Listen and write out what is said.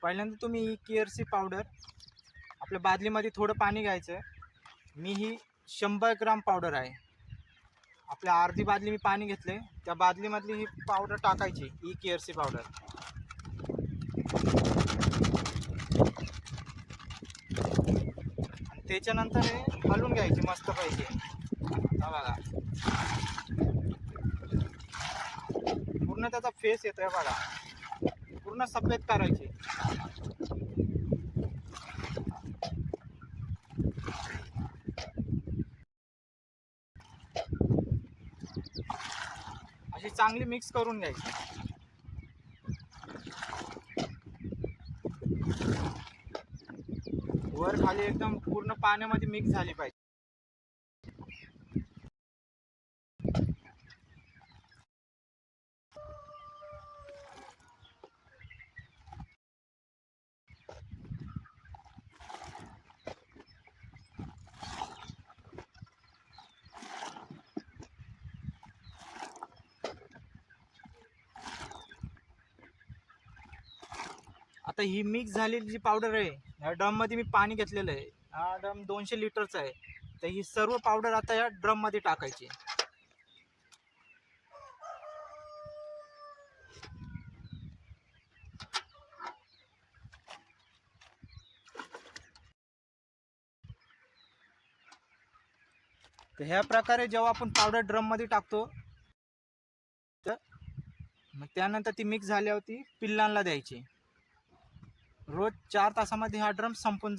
पहिल्यांदा तुम्ही ही केअरसी पावडर आपल्या बादलीमध्ये थोडं पाणी घ्यायचं. मी ही 100 ग्राम पावडर आहे. आपल्या अर्धी बादली मी पाणी घेतले, त्या बादलीमधली ही पावडर टाकायची, ही केअरसी पावडर. आणि त्याच्यानंतर हे हलवून घ्यायची मस्त पाहिजे. हा बघा, पूर्ण त्याचा फेस येतोय बघा, पूर्ण सफेद करायची. अशी चांगली मिक्स करून घ्यायची. वर खाली एकदम पूर्ण पाण्यामध्ये मिक्स झाली पाहिजे. आता ही मिक्स झालेली जी पावडर आहे, या ड्रम मध्ये मी पाणी घेतलेलं आहे. हा ड्रम 200 लिटरचा आहे. तर ही सर्व पावडर आता या ड्रम मध्ये टाकायची. तर ह्या प्रकारे जेव्हा आपण पावडर ड्रम मध्ये टाकतो, तर मग त्यानंतर ती मिक्स झाल्यावरती पिल्लांना द्यायची. रोज 4 तासामध्ये हा ड्रम संपून जातो.